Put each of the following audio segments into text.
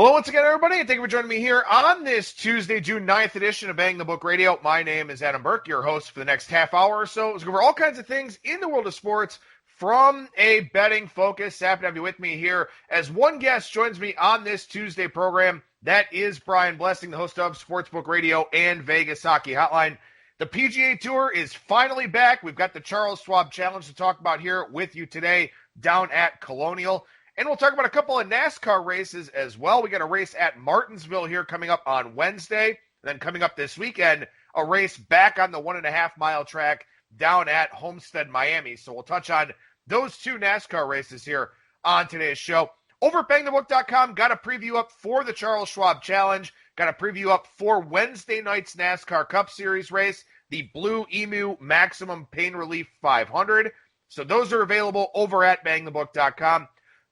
Hello once again, everybody, and thank you for joining me here on this Tuesday, June 9th edition of Bang the Book Radio. My name is Adam Burke, your host for the next half hour or so. Let's go over all kinds of things in the world of sports from a betting focus. Happy to have you with me here as one guest joins me on this Tuesday program. That is Brian Blessing, the host of Sportsbook Radio and Vegas Hockey Hotline. The PGA Tour is finally back. We've got the Charles Schwab Challenge to talk about here with you today down at Colonial. And we'll talk about a couple of NASCAR races as well. We got a race at Martinsville here coming up on Wednesday. And then coming up this weekend, a race back on the 1.5 mile track down at Homestead-Miami. So we'll touch on those two NASCAR races here on today's show. Over at bangthebook.com, got a preview up for the Charles Schwab Challenge. Got a preview up for Wednesday night's NASCAR Cup Series race, the Blue-Emu Maximum Pain Relief 500. So those are available over at bangthebook.com.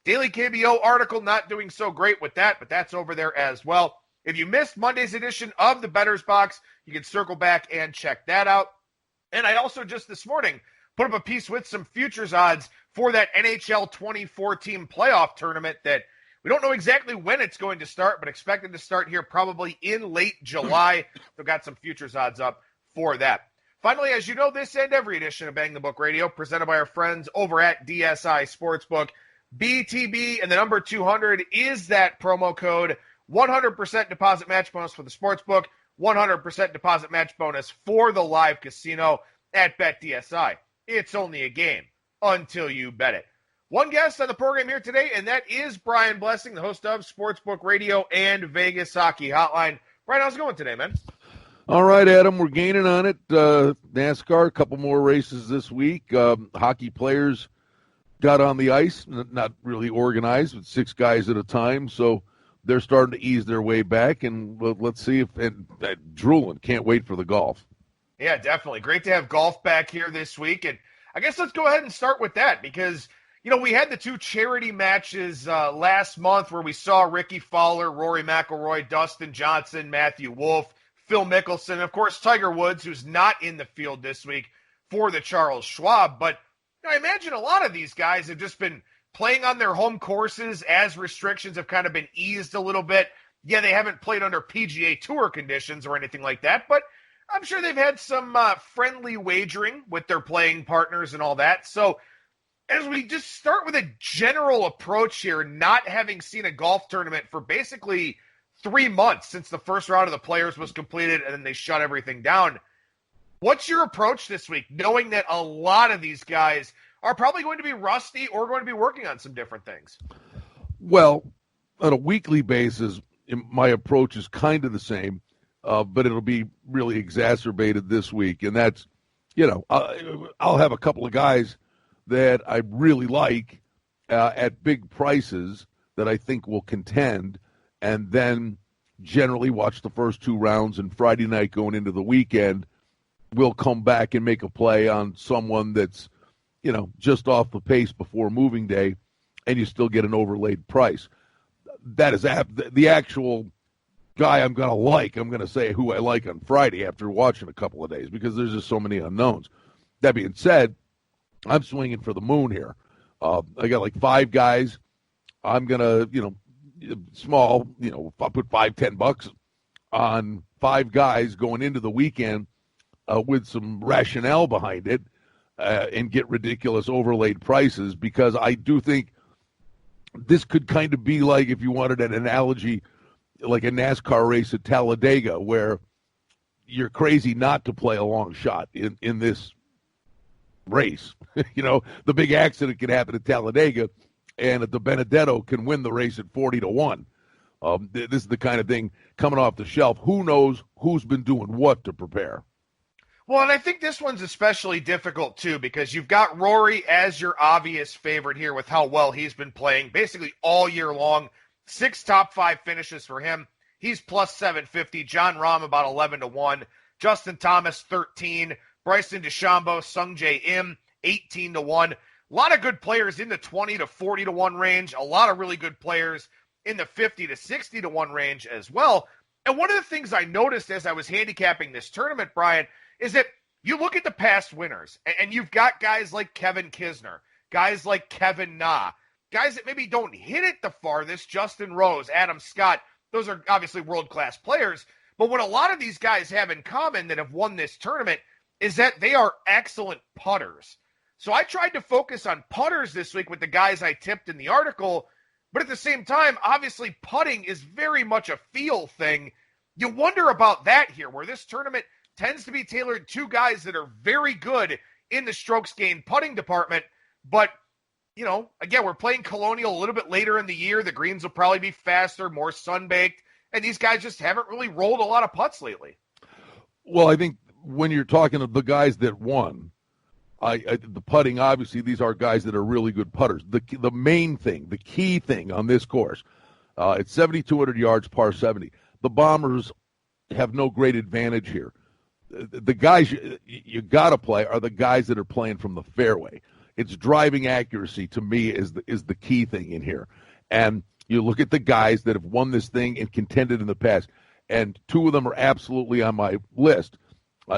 Daily KBO article not doing so great with that, but that's over there as well. If you missed Monday's edition of the Bettor's Box, you can circle back and check that out. And I also just this morning put up a piece with some futures odds for that NHL 2014 playoff tournament that we don't know exactly when it's going to start, but expected to start here probably in late July. So got some futures odds up for that. Finally, as you know, this and every edition of Bang the Book Radio presented by our friends over at DSI Sportsbook. BTB and the number 200 is that promo code. 100% deposit match bonus for the sportsbook, 100% deposit match bonus for the live casino at BetDSI. It's only a game until you bet it. One guest on the program here today, and that is Brian Blessing, the host of Sportsbook Radio and Vegas Hockey Hotline. Brian, how's it going today, man? All right, Adam, we're gaining on it. NASCAR, a couple more races this week. Hockey players got on the ice, not really organized, but 6 guys at a time, so they're starting to ease their way back, and let's see if drooling, can't wait for the golf. Yeah, definitely. Great to have golf back here this week, and I guess let's go ahead and start with that, because, you know, we had the 2 charity matches last month where we saw Rickie, Fowler, Rory McIlroy, Dustin Johnson, Matthew Wolff, Phil Mickelson, and of course Tiger Woods, who's not in the field this week for the Charles Schwab, but I imagine a lot of these guys have just been playing on their home courses as restrictions have kind of been eased a little bit. Yeah, they haven't played under PGA Tour conditions or anything like that, but I'm sure they've had some friendly wagering with their playing partners and all that. So as we just start with a general approach here, not having seen a golf tournament for basically 3 months since the first round of the Players was completed and then they shut everything down, what's your approach this week, knowing that a lot of these guys are probably going to be rusty or going to be working on some different things? Well, on a weekly basis, my approach is kind of the same, but it'll be really exacerbated this week. And that's, you know, I'll have a couple of guys that I really like at big prices that I think will contend, and then generally watch the first 2 rounds, and Friday night going into the weekend, we'll come back and make a play on someone that's, you know, just off the pace before moving day, and you still get an overlaid price. That is the actual guy I'm going to say who I like on Friday after watching a couple of days, because there's just so many unknowns. That being said, I'm swinging for the moon here. I got like 5 guys. I'm going to, you know, small, you know, I'll put $5-10 on 5 guys going into the weekend, with some rationale behind it, and get ridiculous overlaid prices, because I do think this could kind of be like, if you wanted an analogy, like a NASCAR race at Talladega, where you're crazy not to play a long shot in this race. You know, the big accident can happen at Talladega, and the Benedetto can win the race at 40-1. This is the kind of thing coming off the shelf. Who knows who's been doing what to prepare? Well, and I think this one's especially difficult, too, because you've got Rory as your obvious favorite here with how well he's been playing basically all year long. 6 top 5 finishes for him. He's plus 750. John Rahm about 11-1. Justin Thomas 13. Bryson DeChambeau, Sung Jae Im 18-1. A lot of good players in the 20 to 40-1 range. A lot of really good players in the 50 to 60-1 range as well. And one of the things I noticed as I was handicapping this tournament, Brian, is that you look at the past winners, and you've got guys like Kevin Kisner, guys like Kevin Na, guys that maybe don't hit it the farthest, Justin Rose, Adam Scott, those are obviously world-class players. But what a lot of these guys have in common that have won this tournament is that they are excellent putters. So I tried to focus on putters this week with the guys I tipped in the article, but at the same time, obviously putting is very much a feel thing. You wonder about that here, where this tournament tends to be tailored to guys that are very good in the strokes gained putting department. But, you know, again, we're playing Colonial a little bit later in the year. The greens will probably be faster, more sun-baked, and these guys just haven't really rolled a lot of putts lately. Well, I think when you're talking to the guys that won, the putting, obviously, these are guys that are really good putters. The main thing, the key thing on this course, it's 7,200 yards, par 70. The Bombers have no great advantage here. The guys you got to play are the guys that are playing from the fairway. It's driving accuracy, to me, is the key thing in here. And you look at the guys that have won this thing and contended in the past, and two of them are absolutely on my list.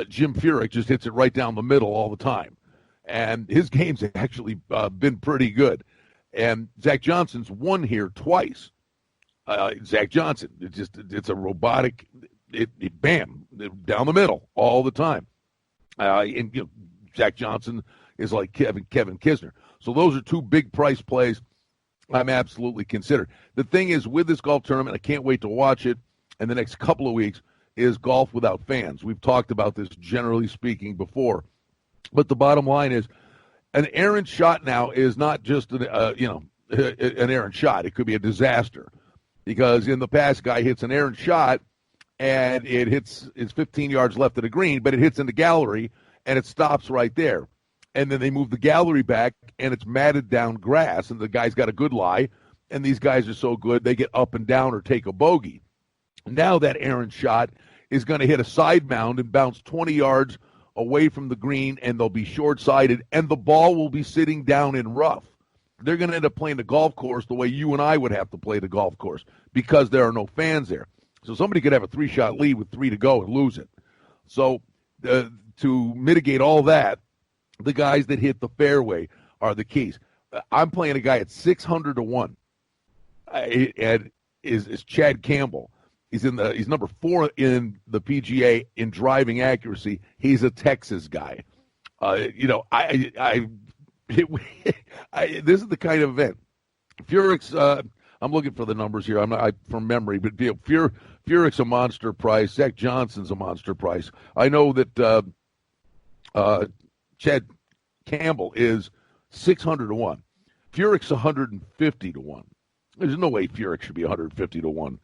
Jim Furyk just hits it right down the middle all the time. And his game's actually been pretty good. And Zach Johnson's won here twice. Zach Johnson, it's a robotic, bam, down the middle all the time. And you know, Zach Johnson is like Kevin Kisner. So those are two big price plays I'm absolutely considered. The thing is, with this golf tournament, I can't wait to watch it in the next couple of weeks, is golf without fans. We've talked about this, generally speaking, before. But the bottom line is, an errant shot now is not just an errant shot. It could be a disaster, because in the past, guy hits an errant shot and it's 15 yards left of the green, but it hits in the gallery and it stops right there. And then they move the gallery back and it's matted down grass, and the guy's got a good lie, and these guys are so good they get up and down or take a bogey. Now that errant shot is going to hit a side mound and bounce 20 yards away from the green, and they'll be short-sided, and the ball will be sitting down in rough. They're going to end up playing the golf course the way you and I would have to play the golf course, because there are no fans there. So somebody could have a 3-shot lead with 3 to go and lose it. So to mitigate all that, the guys that hit the fairway are the keys. I'm playing a guy at 600 to 1. And is Chad Campbell. He's number 4 in the PGA in driving accuracy. He's a Texas guy. This is the kind of event. Furyk's. I'm looking for the numbers here. I'm not from memory, but Furyk's a monster price. Zach Johnson's a monster price. I know that Chad Campbell is 600 to 1. Furyk's 150 to 1. There's no way Furyk should be 150 to 1.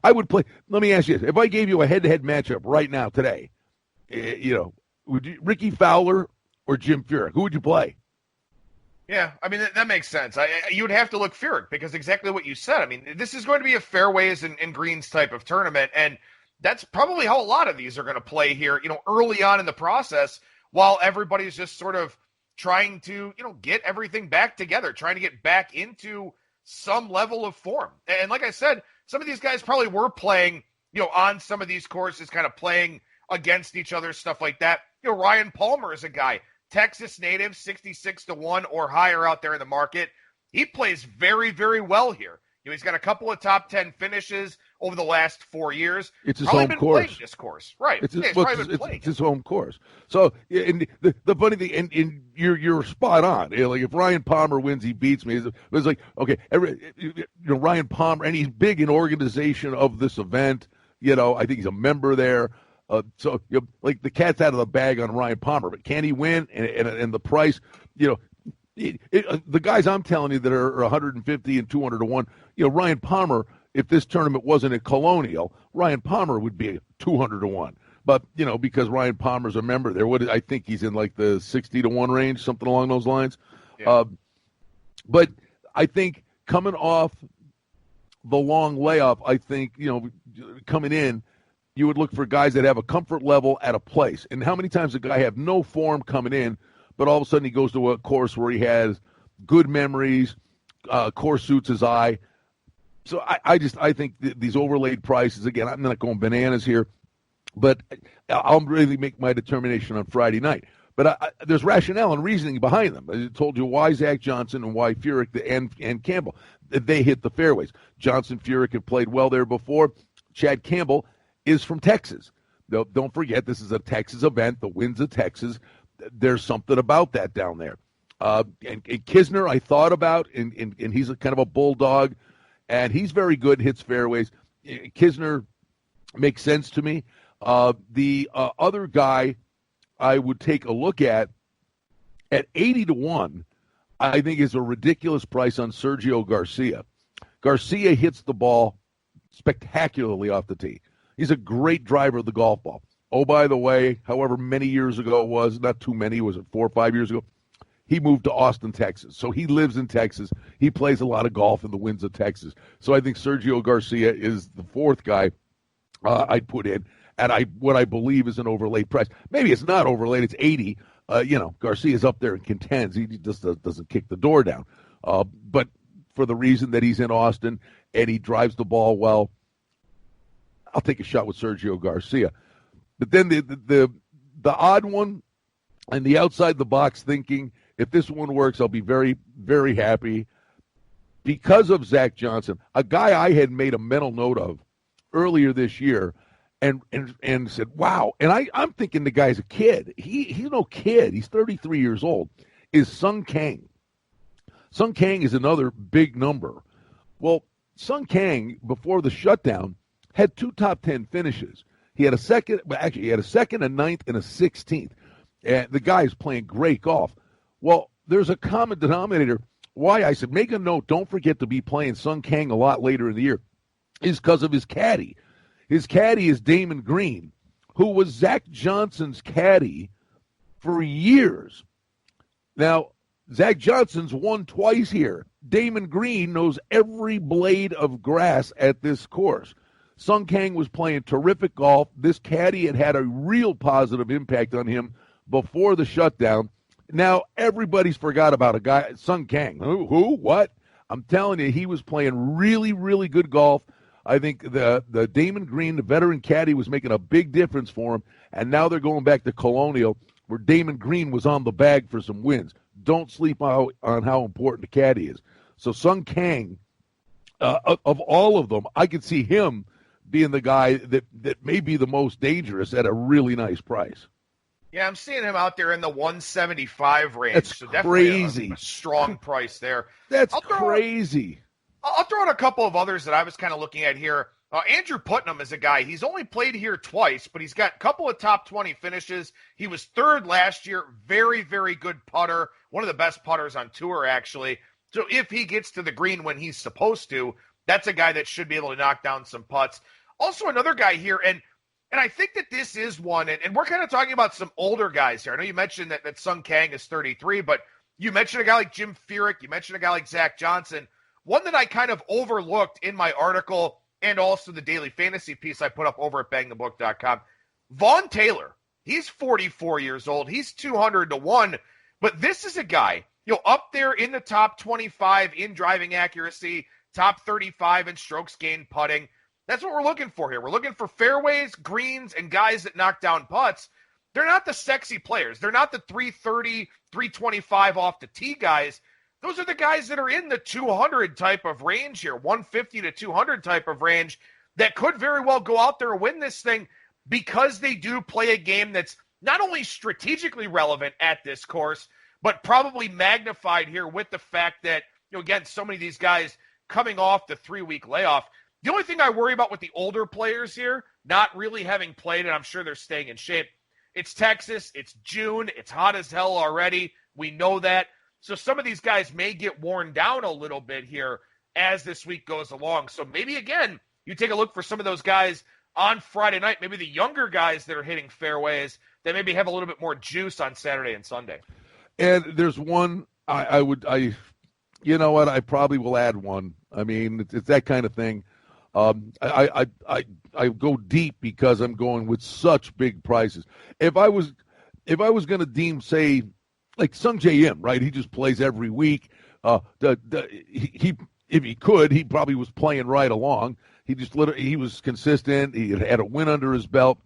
I would play. Let me ask you this: if I gave you a head-to-head matchup right now today, would you, Rickie Fowler or Jim Furyk? Who would you play? Yeah, I mean, that makes sense. You would have to look Furyk, because exactly what you said. I mean, this is going to be a fairways and greens type of tournament, and that's probably how a lot of these are going to play here, early on in the process, while everybody's just sort of trying to, get everything back together, trying to get back into some level of form. And like I said, some of these guys probably were playing, on some of these courses, kind of playing against each other, stuff like that. Ryan Palmer is a guy, Texas native, 66 to 1 or higher out there in the market. He plays very, very well here. He's got a couple of top 10 finishes over the last 4 years. It's his home course. Playing this course, right? It's his home course. So, and the funny thing, and you're spot on. Like, if Ryan Palmer wins, he beats me. It's like, okay, Ryan Palmer, and he's big in organization of this event. I think he's a member there. So, like, the cat's out of the bag on Ryan Palmer, but can he win? And the price, the guys I'm telling you that are 150 and 200 to 1, Ryan Palmer, if this tournament wasn't at Colonial, Ryan Palmer would be 200 to 1. But, because Ryan Palmer's a member there, I think he's in like the 60 to 1 range, something along those lines. Yeah. But I think coming off the long layup, I think, coming in, you would look for guys that have a comfort level at a place. And how many times does a guy have no form coming in, but all of a sudden he goes to a course where he has good memories, course suits his eye. So I think these overlaid prices, again, I'm not going bananas here, but I'll really make my determination on Friday night. But there's rationale and reasoning behind them. I told you why Zach Johnson and why Furyk and Campbell. They hit the fairways. Johnson, Furyk have played well there before. Chad Campbell is from Texas. Don't forget, this is a Texas event. The winds of Texas. There's something about that down there. And Kisner, I thought about, and he's kind of a bulldog, and he's very good, hits fairways. Kisner makes sense to me. The other guy I would take a look at 80-1, I think is a ridiculous price on Sergio Garcia. Garcia hits the ball spectacularly off the tee. He's a great driver of the golf ball. Oh, by the way, however many years ago it was, not too many, was it 4 or 5 years ago? He moved to Austin, Texas. So he lives in Texas. He plays a lot of golf in the winds of Texas. So I think Sergio Garcia is the fourth guy I'd put in at what I believe is an overlaid price. Maybe it's not overlaid. It's 80. Garcia's up there and contends. He just doesn't kick the door down. But for the reason that he's in Austin and he drives the ball well, I'll take a shot with Sergio Garcia. But then the odd one and the outside the box thinking, if this one works, I'll be very, very happy. Because of Zach Johnson, a guy I had made a mental note of earlier this year and said, wow. And I'm thinking the guy's a kid. He's no kid. He's 33 years old, is Sung Kang. Sung Kang is another big number. Well, Sung Kang, before the shutdown, had 2 top 10 finishes. He had a second, a ninth, and a 16th. And the guy is playing great golf. Well, there's a common denominator. Why I said, make a note, don't forget to be playing Sung Kang a lot later in the year, is because of his caddy. His caddy is Damon Green, who was Zach Johnson's caddy for years. Now, Zach Johnson's won twice here. Damon Green knows every blade of grass at this course. Sung Kang was playing terrific golf. This caddy had a real positive impact on him before the shutdown. Now, everybody's forgot about a guy, Sung Kang. Who? What? I'm telling you, he was playing really, really good golf. I think the Damon Green, the veteran caddy, was making a big difference for him. And now they're going back to Colonial, where Damon Green was on the bag for some wins. Don't sleep on how important the caddy is. So Sung Kang, of all of them, I could see him being the guy that may be the most dangerous at a really nice price. Yeah, I'm seeing him out there in the 175 range. That's so definitely crazy. A strong price there. That's crazy. I'll throw in a couple of others that I was kind of looking at here. Andrew Putnam is a guy. He's only played here twice, but he's got a couple of top 20 finishes. He was third last year. Very, very good putter. One of the best putters on tour, actually. So if he gets to the green when he's supposed to, that's a guy that should be able to knock down some putts. Also, another guy here, and I think that this is one, and we're kind of talking about some older guys here. I know you mentioned that Sung Kang is 33, but you mentioned a guy like Jim Furyk. You mentioned a guy like Zach Johnson. One that I kind of overlooked in my article and also the daily fantasy piece I put up over at bangthebook.com. Vaughn Taylor, he's 44 years old. He's 200-1, but this is a guy, up there in the top 25 in driving accuracy, top 35 in strokes gained putting. That's what we're looking for here. We're looking for fairways, greens, and guys that knock down putts. They're not the sexy players. They're not the 330, 325 off the tee guys. Those are the guys that are in the 200 type of range here, 150 to 200 type of range, that could very well go out there and win this thing because they do play a game that's not only strategically relevant at this course, but probably magnified here with the fact that, again, so many of these guys coming off the 3-week layoff. The only thing I worry about with the older players here, not really having played, and I'm sure they're staying in shape, it's Texas, it's June, it's hot as hell already. We know that. So some of these guys may get worn down a little bit here as this week goes along. So maybe, again, you take a look for some of those guys on Friday night, maybe the younger guys that are hitting fairways that maybe have a little bit more juice on Saturday and Sunday. And there's one, I probably will add one. I mean, it's that kind of thing. I go deep because I'm going with such big prices. If I was going to deem, say, like Sung Jae Im, right? He just plays every week. If he could, he probably was playing right along. He was consistent. He had a win under his belt.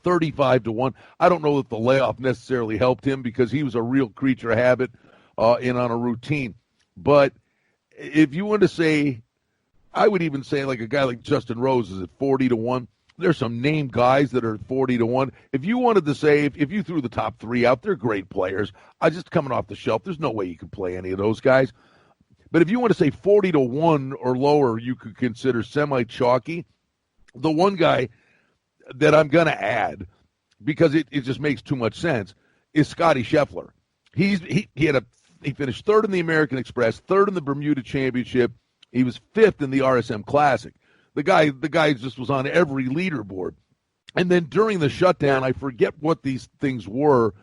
35-1. I don't know that the layoff necessarily helped him because he was a real creature of habit and on a routine. But if you want to say, I would even say like a guy like Justin Rose is at 40-1. There's some named guys that are 40-1. If you wanted to say, if you threw the top three out, they're great players. I just coming off the shelf. There's no way you could play any of those guys. But if you want to say 40-1 or lower, you could consider semi-chalky. The one guy that I'm going to add, because it just makes too much sense, is Scotty Scheffler. He finished third in the American Express, third in the Bermuda Championship. He was fifth in the RSM Classic. The guy just was on every leaderboard. And then during the shutdown, I forget what these things were.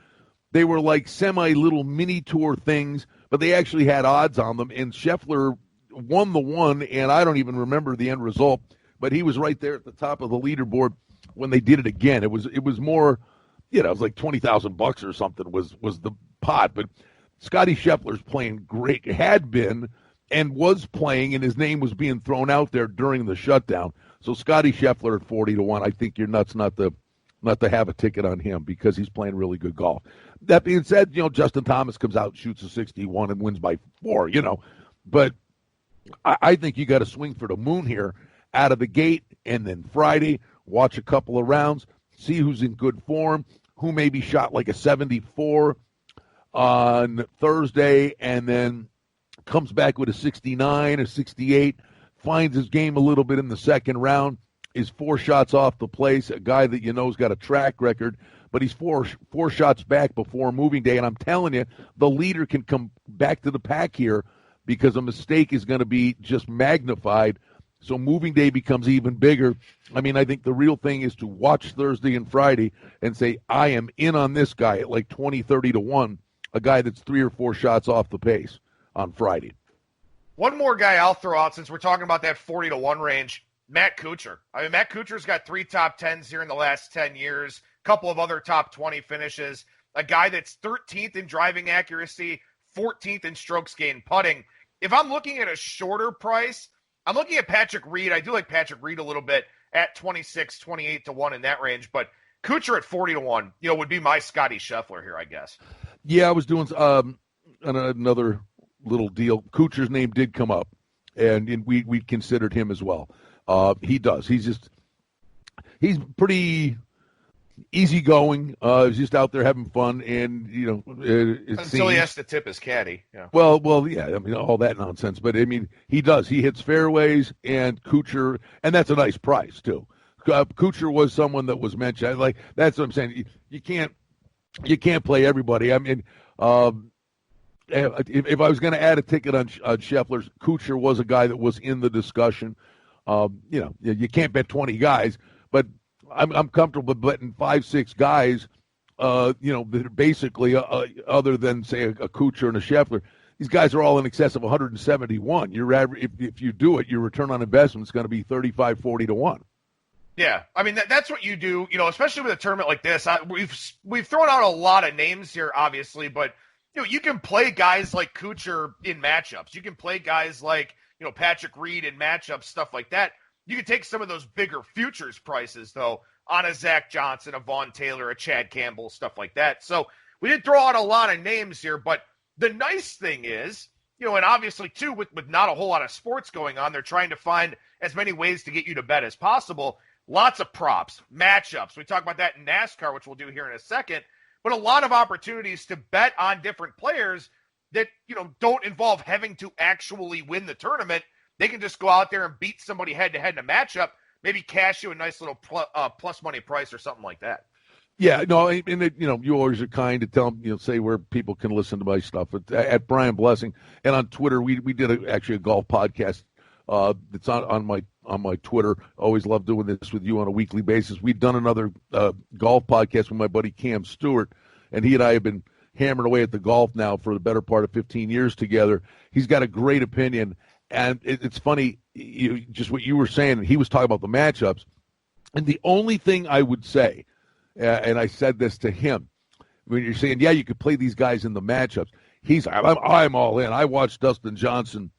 They were like semi-little mini-tour things, but they actually had odds on them. And Scheffler won the one, and I don't even remember the end result, but he was right there at the top of the leaderboard when they did it again. It was more, it was like $20,000 or something was the pot. But Scotty Scheffler's playing great, had been, and was playing, and his name was being thrown out there during the shutdown. So Scotty Scheffler at 40-1, I think you're nuts not to have a ticket on him because he's playing really good golf. That being said, Justin Thomas comes out, shoots a 61, and wins by 4, But I think you got to swing for the moon here out of the gate, and then Friday, watch a couple of rounds, see who's in good form, who maybe shot like a 74 on Thursday, and then comes back with a 69 or 68, finds his game a little bit in the second round, is 4 shots off the place, a guy that has got a track record, but he's four shots back before moving day. And I'm telling you, the leader can come back to the pack here because a mistake is going to be just magnified. So moving day becomes even bigger. I mean, I think the real thing is to watch Thursday and Friday and say, I am in on this guy at like 20, 30-1, a guy that's 3 or 4 shots off the pace on Friday. One more guy I'll throw out since we're talking about that 40-1 range, Matt Kuchar. I mean, Matt Kuchar's got 3 top 10s here in the last 10 years, a couple of other top 20 finishes, a guy that's 13th in driving accuracy, 14th in strokes gained putting. If I'm looking at a shorter price, I'm looking at Patrick Reed. I do like Patrick Reed a little bit at 26, 28-1 in that range, but Kuchar at 40-1, would be my Scotty Scheffler here, I guess. Yeah, I was doing another little deal. Kuchar's name did come up, and we considered him as well. He does. He's pretty easygoing. He's just out there having fun, and until he has to tip his caddy. Yeah. Well, yeah. I mean, all that nonsense, but I mean, he does. He hits fairways, and Kuchar, and that's a nice price too. Kuchar was someone that was mentioned. Like that's what I'm saying. You can't play everybody. I mean. If I was going to add a ticket on Scheffler, Kuchar was a guy that was in the discussion. You can't bet 20 guys, but I'm comfortable betting 5-6 guys. That are basically other than say a Kuchar and a Scheffler. These guys are all in excess of 171. Your average, if you do it, your return on investment is going to be 35, 40-1. Yeah, I mean that's what you do. Especially with a tournament like this. We've thrown out a lot of names here, obviously, but. You can play guys like Kuchar in matchups. You can play guys like, Patrick Reed in matchups, stuff like that. You can take some of those bigger futures prices, though, on a Zach Johnson, a Vaughn Taylor, a Chad Campbell, stuff like that. So we did throw out a lot of names here, but the nice thing is, and obviously, too, with not a whole lot of sports going on, they're trying to find as many ways to get you to bet as possible. Lots of props, matchups. We talk about that in NASCAR, which we'll do here in a second. But a lot of opportunities to bet on different players that, don't involve having to actually win the tournament. They can just go out there and beat somebody head-to-head in a matchup, maybe cash you a nice little plus money price or something like that. Yeah, no, and you always are kind to tell them, say where people can listen to my stuff. At Brian Blessing, and on Twitter, we did actually a golf podcast that's on my Twitter. Always love doing this with you on a weekly basis. We've done another golf podcast with my buddy Cam Stewart, and he and I have been hammering away at the golf now for the better part of 15 years together. He's got a great opinion, and it's funny, just what you were saying, he was talking about the matchups, and the only thing I would say, and I said this to him, when you're saying, yeah, you could play these guys in the matchups, I'm all in. I watched Dustin Johnson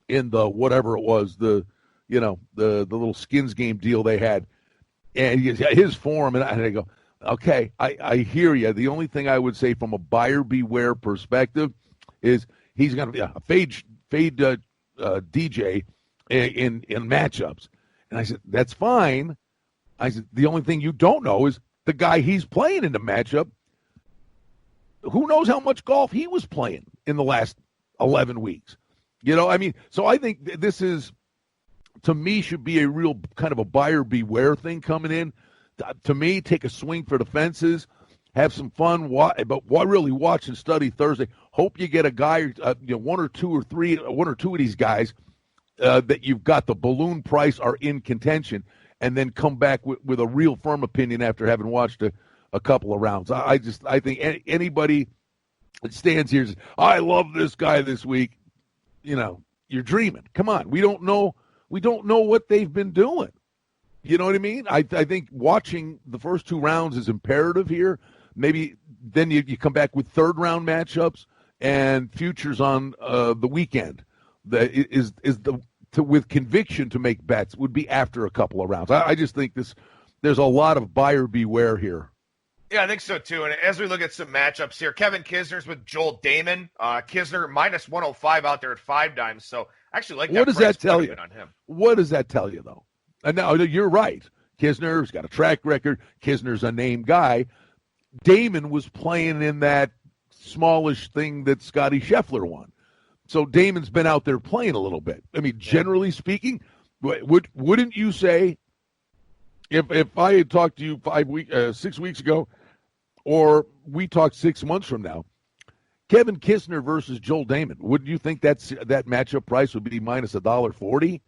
in the whatever it was, the little skins game deal they had. And his form, and I go, okay, I hear you. The only thing I would say from a buyer beware perspective is he's going to be a fade DJ in matchups. And I said, that's fine. I said, the only thing you don't know is the guy he's playing in the matchup. Who knows how much golf he was playing in the last 11 weeks? So I think this is, to me, should be a real kind of a buyer beware thing coming in. To me, take a swing for the fences, have some fun, but really watch and study Thursday. Hope you get a guy, one or two of these guys that you've got the balloon price are in contention, and then come back with a real firm opinion after having watched a couple of rounds. I think anybody that stands here and says, I love this guy this week, you're dreaming. Come on, we don't know what they've been doing. You know what I mean? I think watching the first two rounds is imperative here. Maybe then you come back with third-round matchups and futures on the weekend. With conviction to make bets would be after a couple of rounds. I just think there's a lot of buyer beware here. Yeah, I think so, too. And as we look at some matchups here, Kevin Kisner's with Joel Damon. Kisner minus 105 out there at 5 dimes. So I actually like that. What does that tell you? On him. What does that tell you, though? And now you're right. Kisner's got a track record. Kisner's a named guy. Damon was playing in that smallish thing that Scotty Scheffler won. So Damon's been out there playing a little bit. I mean, generally speaking, wouldn't you say, if I had talked to you 6 weeks ago, or we talked 6 months from now, Kevin Kisner versus Joel Damon, wouldn't you think that matchup price would be minus $1.40?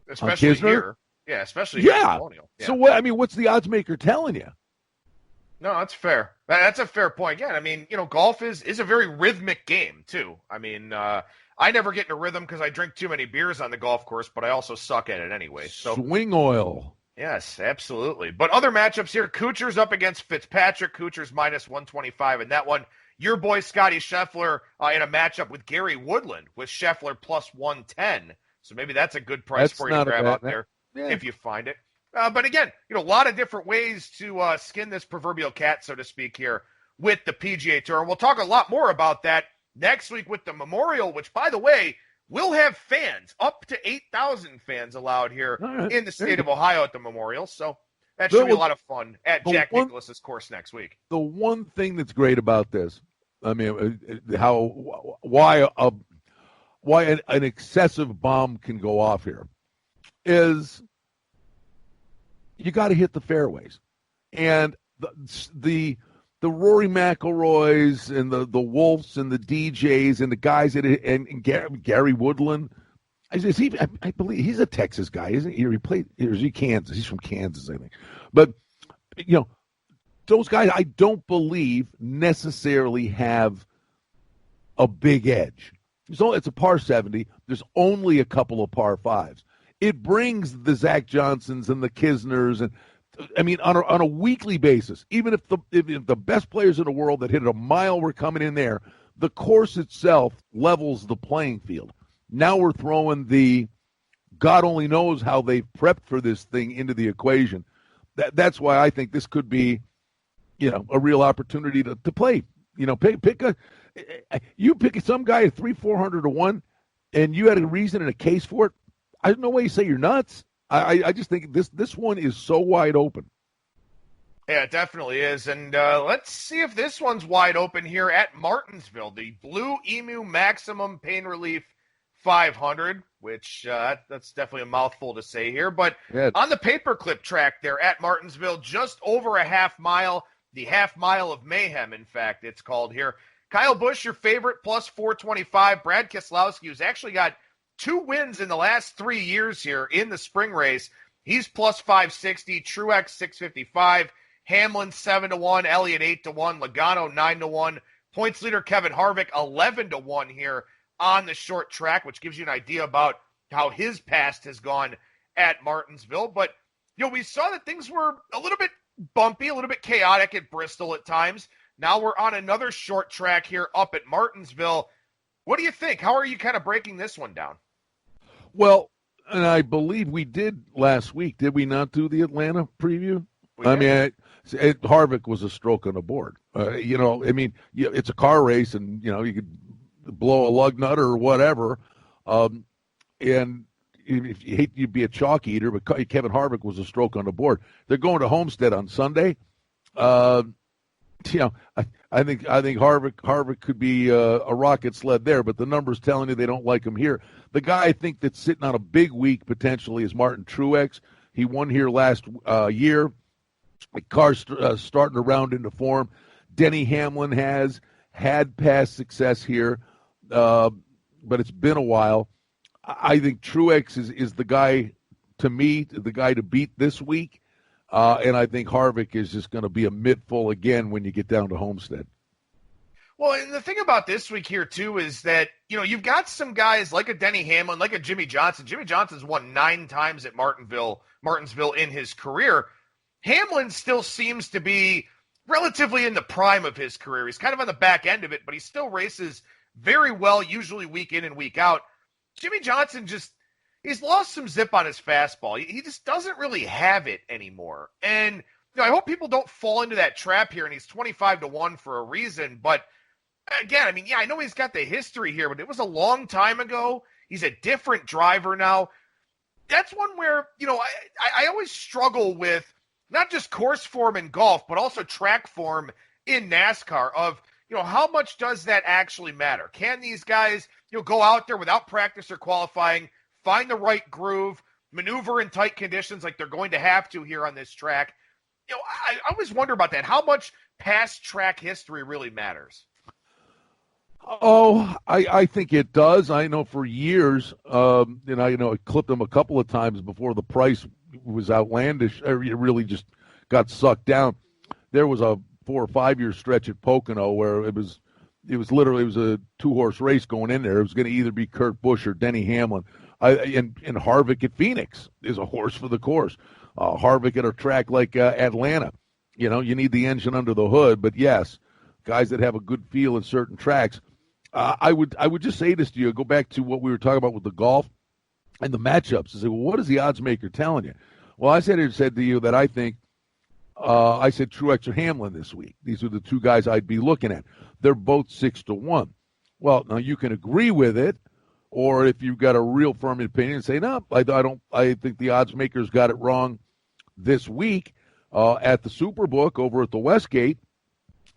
Especially here. Yeah, especially here at Colonial. Yeah. So, what's the odds maker telling you? No, that's fair. That's a fair point. Yeah, I mean, golf is a very rhythmic game, too. I mean, I never get in a rhythm because I drink too many beers on the golf course, but I also suck at it anyway. So swing oil. Yes, absolutely. But other matchups here, Kuchar's up against Fitzpatrick. Kuchar's minus 125 in that one. Your boy Scotty Scheffler in a matchup with Gary Woodland with Scheffler plus 110. So maybe that's a good price for you to grab out there if you find it. But again, a lot of different ways to skin this proverbial cat, so to speak, here with the PGA Tour. And we'll talk a lot more about that next week with the Memorial, which, by the way, will have fans, up to 8,000 fans allowed here in the state of Ohio at the Memorial. So that should be a lot of fun at Jack Nicklaus's course next week. The one thing that's great about this, I mean, why an excessive bomb can go off here is you got to hit the fairways. And the Rory McIlroys and the Wolves and the DJs and the guys and Gary Woodland, I believe he's a Texas guy, isn't he? Is he Kansas? He's from Kansas, I think. But, those guys I don't believe necessarily have a big edge. It's a par 70. There's only a couple of par 5s. It brings the Zach Johnsons and the Kisners and, on a weekly basis, even if the best players in the world that hit it a mile were coming in there, the course itself levels the playing field. Now we're throwing the God only knows how they've prepped for this thing into the equation. That's why I think this could be, a real opportunity to play. Pick some guy at 300-400 to 1, and you had a reason and a case for it. I don't know why you say you're nuts. I just think this one is so wide open. Yeah, it definitely is. And let's see if this one's wide open here at Martinsville. The Blue-Emu Maximum Pain Relief 500, which that's definitely a mouthful to say here. But on the paperclip track there at Martinsville, just over a half mile, the half mile of mayhem, in fact, it's called here. Kyle Busch, your favorite, plus 425. Brad Keselowski, who's actually got 2 wins in the last 3 years here in the spring race. He's plus 560. Truex 655. Hamlin 7-1. Elliott 8-1. Logano 9-1. Points leader Kevin Harvick 11-1 here on the short track, which gives you an idea about how his past has gone at Martinsville. But we saw that things were a little bit bumpy, a little bit chaotic at Bristol at times. Now we're on another short track here up at Martinsville. What do you think? How are you kind of breaking this one down? Well, And I believe we did last week. Did we not do the Atlanta preview? Harvick was a stroke on the board. It's a car race, and you could blow a lug nut or whatever. And if you hate you'd be a chalk eater, but Kevin Harvick was a stroke on the board. They're going to Homestead on Sunday. I think Harvick could be a rocket sled there, but the numbers telling you they don't like him here. The guy I think that's sitting on a big week potentially is Martin Truex. He won here last year. The car's starting to round into form. Denny Hamlin has had past success here, but it's been a while. I think Truex is the guy, to me, the guy to beat this week. And I think Harvick is just going to be a mittful again when you get down to Homestead. Well, and the thing about this week here, too, is that, you've got some guys like a Denny Hamlin, like a Jimmy Johnson. Jimmy Johnson's won 9 times at Martinsville in his career. Hamlin still seems to be relatively in the prime of his career. He's kind of on the back end of it, but he still races very well, usually week in and week out. Jimmy Johnson he's lost some zip on his fastball. He just doesn't really have it anymore. And I hope people don't fall into that trap here, and he's 25-1 for a reason. But again, I know he's got the history here, but it was a long time ago. He's a different driver now. That's one where, I always struggle with not just course form in golf, but also track form in NASCAR of, how much does that actually matter? Can these guys, go out there without practice or qualifying, find the right groove, maneuver in tight conditions like they're going to have to here on this track? I always wonder about that. How much past track history really matters? Oh, I think it does. I know for years, and I clipped them a couple of times before the price was outlandish. It really just got sucked down. There was a 4 or 5 year stretch at Pocono where it was literally a 2-horse race going in there. It was going to either be Kurt Busch or Denny Hamlin. And Harvick at Phoenix is a horse for the course. Harvick at a track like Atlanta. You need the engine under the hood. But yes, guys that have a good feel in certain tracks. I would just say this to you. Go back to what we were talking about with the golf and the matchups. And say, well, what is the odds maker telling you? Well, I said to you that I think I said Truex or Hamlin this week. These are the two guys I'd be looking at. They're both 6-1. Well, now you can agree with it, or if you've got a real firm opinion, say no. I don't. I think the odds makers got it wrong this week at the Superbook over at the Westgate.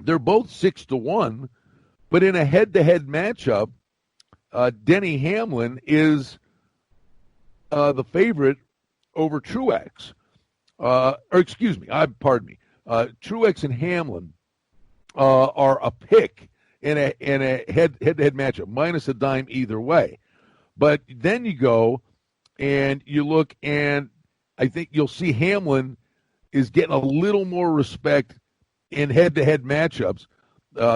They're both 6-1, but in a head-to-head matchup, Denny Hamlin is the favorite over Truex. Truex and Hamlin are a pick in a head-to-head matchup, minus a dime either way. But then you go and you look, and I think you'll see Hamlin is getting a little more respect in head-to-head matchups.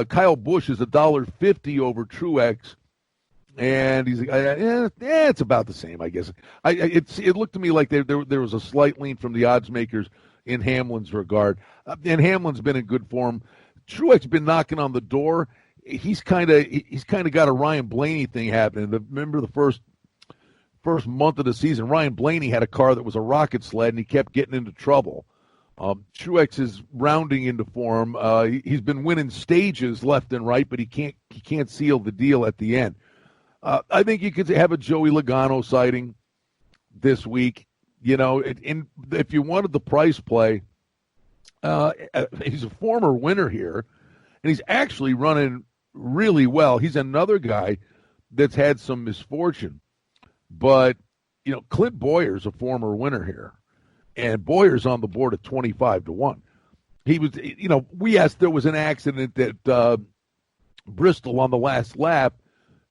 Kyle Busch is $1.50 over Truex. And he's it's about the same, I guess. It looked to me like there was a slight lean from the odds makers in Hamlin's regard. And Hamlin's been in good form. Truex been knocking on the door. He's kind of got a Ryan Blaney thing happening. Remember the first month of the season, Ryan Blaney had a car that was a rocket sled, and he kept getting into trouble. Truex is rounding into form. He's been winning stages left and right, but he can't seal the deal at the end. I think you could have a Joey Logano sighting this week. And if you wanted the price play, he's a former winner here, and he's actually running really well. He's another guy that's had some misfortune. But, Clint Boyer's a former winner here, and Boyer's on the board at 25-1. He was, we asked, there was an accident at Bristol on the last lap,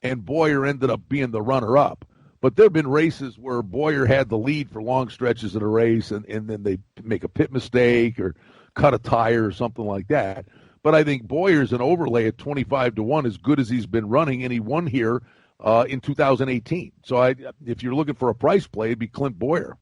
and Boyer ended up being the runner-up. But there have been races where Boyer had the lead for long stretches of the race, and then they make a pit mistake or cut a tire or something like that. But I think Boyer's an overlay at 25-1 as good as he's been running, and he won here in 2018. So if you're looking for a price play, it'd be Clint Boyer.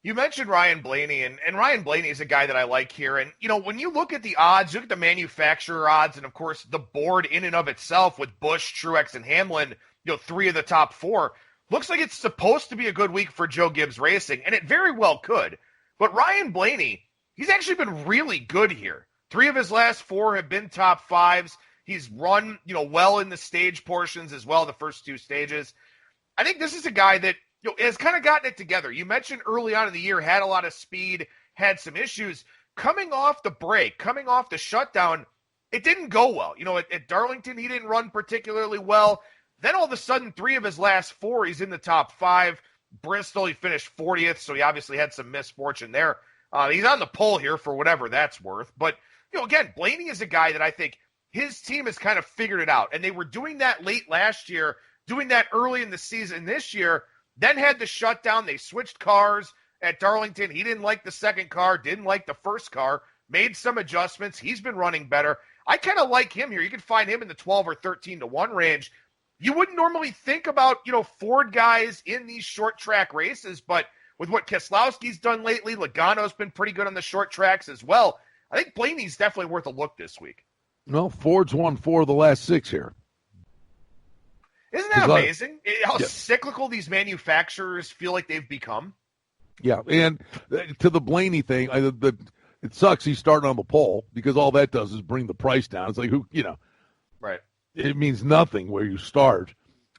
You mentioned Ryan Blaney, and Ryan Blaney is a guy that I like here. And, when you look at the odds, look at the manufacturer odds, and, of course, the board in and of itself with Busch, Truex, and Hamlin, 3 of the top 4, looks like it's supposed to be a good week for Joe Gibbs Racing, and it very well could. But Ryan Blaney, he's actually been really good here. 3 of his last 4 have been top 5s. He's run, well in the stage portions as well, the first 2 stages. I think this is a guy that has kind of gotten it together. You mentioned early on in the year, had a lot of speed, had some issues. Coming off the break, coming off the shutdown, it didn't go well. At Darlington, he didn't run particularly well. Then all of a sudden, 3 of his last 4, he's in the top 5. Bristol, he finished 40th, so he obviously had some misfortune there. He's on the pole here for whatever that's worth. But, again, Blaney is a guy that I think his team has kind of figured it out. And they were doing that late last year, doing that early in the season this year, then had the shutdown. They switched cars at Darlington. He didn't like the second car, didn't like the first car, made some adjustments. He's been running better. I kind of like him here. You can find him in the 12 or 13 to 1 range. You wouldn't normally think about, Ford guys in these short track races, but with what Keselowski's done lately, Logano's been pretty good on the short tracks as well. I think Blaney's definitely worth a look this week. No, Ford's won 4 of the last 6 here. Isn't that amazing? How cyclical these manufacturers feel like they've become? Yeah, and to the Blaney thing, it sucks he's starting on the pole because all that does is bring the price down. It's like, Right. It means nothing where you start.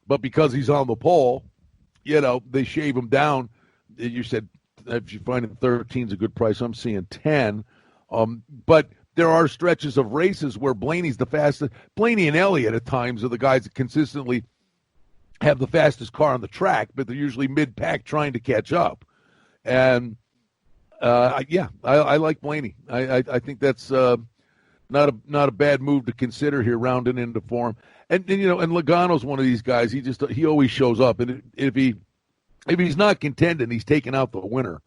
But because he's on the pole, they shave him down. You said if you find him 13 is a good price. I'm seeing 10. But there are stretches of races where Blaney's the fastest. Blaney and Elliott at times are the guys that consistently have the fastest car on the track, but they're usually mid-pack trying to catch up. And, I like Blaney. I think that's not a bad move to consider here, rounding into form. And Logano's one of these guys. He always shows up, and if he's not contending, he's taking out the winner.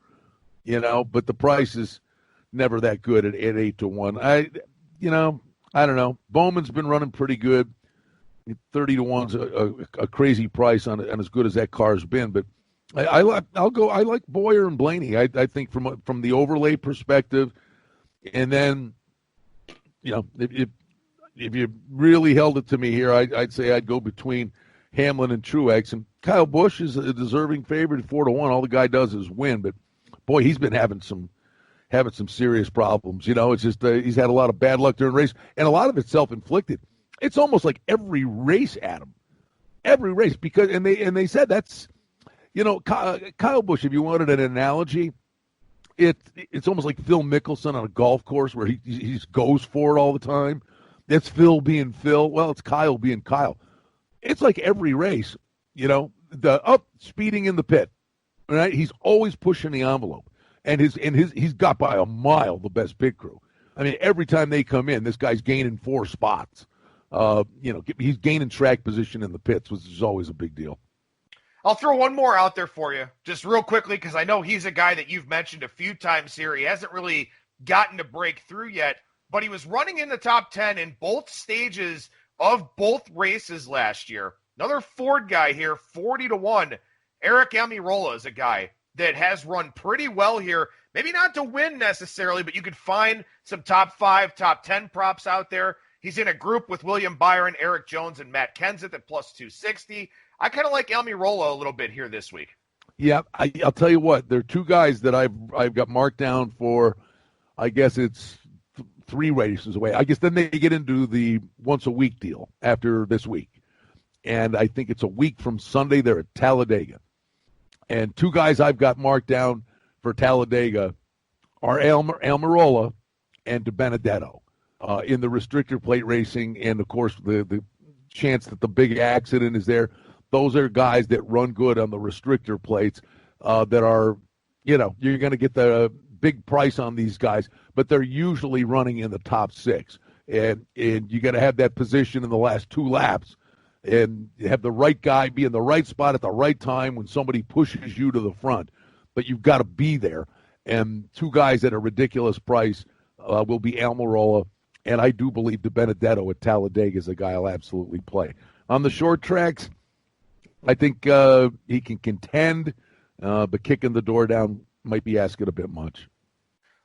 But the price is never that good at 8 to 1. I don't know. Bowman's been running pretty good. 30 to 1's a crazy price on as good as that car's been, but I like Boyer and Blaney. I think from the overlay perspective, and then if you really held it to me here, I'd say I'd go between Hamlin and Truex, and Kyle Busch is a deserving favorite at 4 to 1. All the guy does is win, but boy, he's been having some serious problems. It's just he's had a lot of bad luck during race, and a lot of it's self-inflicted. It's almost like every race, Adam, every race, because they said that's. Kyle Busch, if you wanted an analogy, it's almost like Phil Mickelson on a golf course where he just goes for it all the time. That's Phil being Phil. Well, it's Kyle being Kyle. It's like every race, speeding in the pit, right? He's always pushing the envelope, and he's got by a mile the best pit crew. I mean, every time they come in, this guy's gaining 4 spots. He's gaining track position in the pits, which is always a big deal. I'll throw one more out there for you, just real quickly, because I know he's a guy that you've mentioned a few times here. He hasn't really gotten to break through yet, but he was running in the top 10 in both stages of both races last year. Another Ford guy here, 40 to 1. Eric Almirola is a guy that has run pretty well here. Maybe not to win necessarily, but you could find some top 5, top 10 props out there. He's in a group with William Byron, Eric Jones, and Matt Kenseth at plus 260. I kind of like Almirola a little bit here this week. Yeah, I'll tell you what. There are 2 guys that I've got marked down for, I guess it's 3 races away. I guess then they get into the once-a-week deal after this week. And I think it's a week from Sunday. They're at Talladega. And 2 guys I've got marked down for Talladega are Almirola and DiBenedetto in the restrictor plate racing. And, of course, the chance that the big accident is there. Those are guys that run good on the restrictor plates that are, you're going to get the big price on these guys, but they're usually running in the top 6. And you got to have that position in the last 2 laps and have the right guy be in the right spot at the right time when somebody pushes you to the front. But you've got to be there. And 2 guys at a ridiculous price will be Almirola, and I do believe DiBenedetto at Talladega is a guy I'll absolutely play. On the short tracks, I think he can contend, but kicking the door down might be asking a bit much.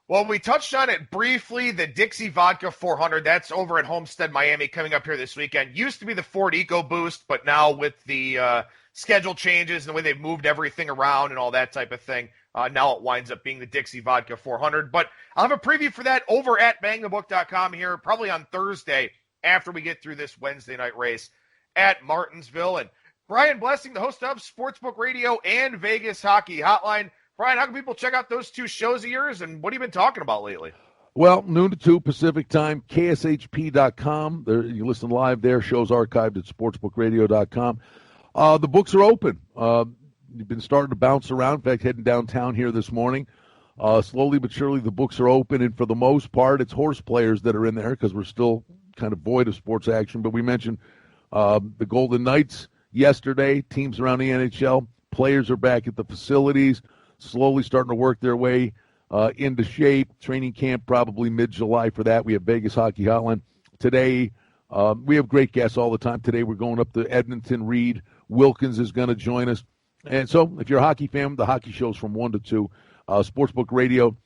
Well, we touched on it briefly, the Dixie Vodka 400. That's over at Homestead-Miami coming up here this weekend. Used to be the Ford EcoBoost, but now with the schedule changes and the way they've moved everything around and all that type of thing. Now it winds up being the Dixie Vodka 400. But I'll have a preview for that over at bangthebook.com here probably on Thursday after we get through this Wednesday night race at Martinsville. And Brian Blessing, the host of Sportsbook Radio and Vegas Hockey Hotline. Brian, how can people check out those two shows of yours, and what have you been talking about lately? Well, noon to 2 Pacific time, kshp.com. There, you listen live there. Shows archived at sportsbookradio.com. The books are open. You've been starting to bounce around. In fact, heading downtown here this morning. Slowly but surely, the books are open, and for the most part, it's horse players that are in there because we're still kind of void of sports action. But we mentioned the Golden Knights yesterday, teams around the NHL. Players are back at the facilities, slowly starting to work their way into shape. Training camp probably mid-July for that. We have Vegas Hockey Hotline. Today, we have great guests all the time. Today we're going up to Edmonton. Reed Wilkins is going to join us. And so if you're a hockey fan, the hockey show's from 1 to 2. Sportsbook Radio.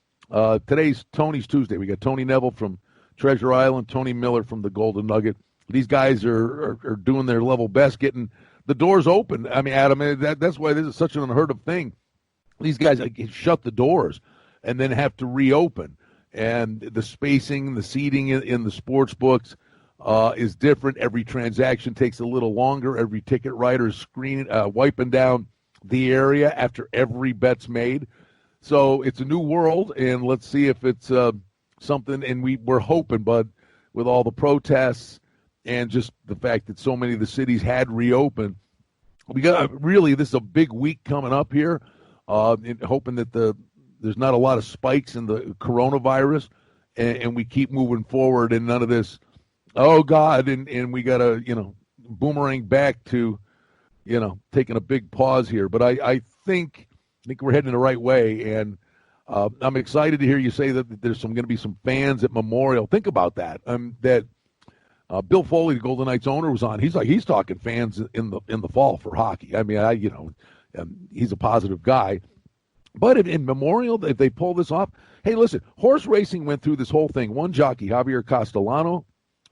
Today's Tony's Tuesday. We got Tony Neville from Treasure Island, Tony Miller from the Golden Nugget. These guys are doing their level best, getting the doors open. I mean, Adam, that's why this is such an unheard of thing. These guys shut the doors and then have to reopen. And the spacing, the seating in the sports books is different. Every transaction takes a little longer. Every ticket writer's wiping down the area after every bet's made. So it's a new world, and let's see if it's something. And we're hoping, but with all the protests and just the fact that so many of the cities had reopened, we got really, this is a big week coming up here, hoping that there's not a lot of spikes in the coronavirus, and we keep moving forward and none of this, oh, God, and we got to, boomerang back to, taking a big pause here. But I think we're heading the right way, and I'm excited to hear you say that there's going to be some fans at Memorial. Think about that. That Bill Foley, the Golden Knights owner, was on. He's talking fans in the fall for hockey. I mean, he's a positive guy. But in Memorial, if they pull this off, hey, listen, horse racing went through this whole thing. One jockey, Javier Castellano,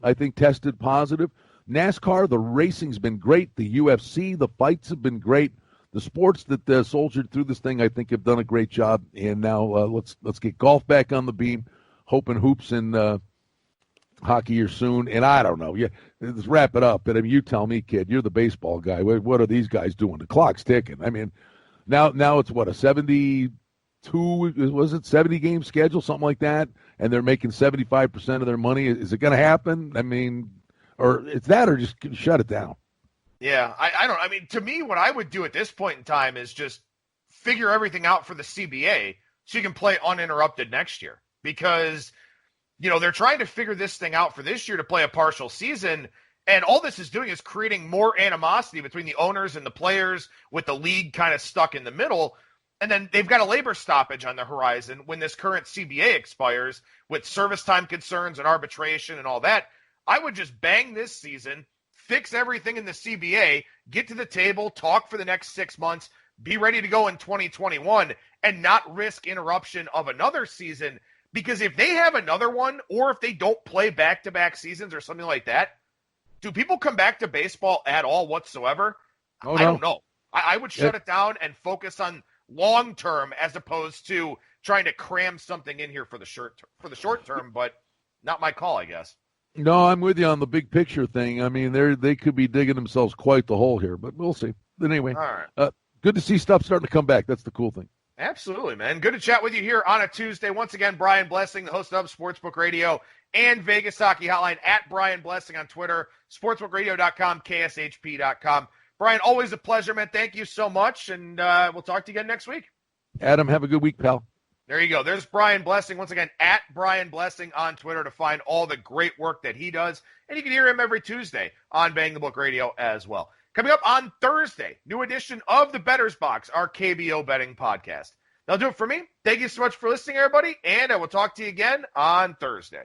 I think tested positive. NASCAR, the racing's been great. The UFC, the fights have been great. The sports that soldiered through this thing, I think, have done a great job. And now let's get golf back on the beam, hoping hoops and hockey here soon. And I don't know. Yeah, let's wrap it up. But I mean, you tell me, kid. You're the baseball guy. What are these guys doing? The clock's ticking. I mean, now it's what, a 72, was it 70-game schedule, something like that? And they're making 75% of their money. Is it going to happen? I mean, or it's that, or just shut it down. Yeah, I mean, to me, what I would do at this point in time is just figure everything out for the CBA so you can play uninterrupted next year. Because, they're trying to figure this thing out for this year to play a partial season, and all this is doing is creating more animosity between the owners and the players, with the league kind of stuck in the middle. And then they've got a labor stoppage on the horizon when this current CBA expires, with service time concerns and arbitration and all that. I would just bang this season, fix everything in the CBA, get to the table, talk for the next 6 months, be ready to go in 2021, and not risk interruption of another season. Because if they have another one, or if they don't play back-to-back seasons or something like that, do people come back to baseball at all whatsoever? Oh, no. I don't know. I would shut it down and focus on long-term as opposed to trying to cram something in here for the short term, but not my call, I guess. No, I'm with you on the big picture thing. I mean, they could be digging themselves quite the hole here, but we'll see. But anyway, all right. Good to see stuff starting to come back. That's the cool thing. Absolutely, man. Good to chat with you here on a Tuesday. Once again, Brian Blessing, the host of Sportsbook Radio and Vegas Hockey Hotline, at Brian Blessing on Twitter, sportsbookradio.com, kshp.com. Brian, always a pleasure, man. Thank you so much, and we'll talk to you again next week. Adam, have a good week, pal. There you go. There's Brian Blessing. Once again, at Brian Blessing on Twitter to find all the great work that he does. And you can hear him every Tuesday on Bang the Book Radio as well. Coming up on Thursday, new edition of the Bettor's Box, our KBO betting podcast. That'll do it for me. Thank you so much for listening, everybody, and I will talk to you again on Thursday.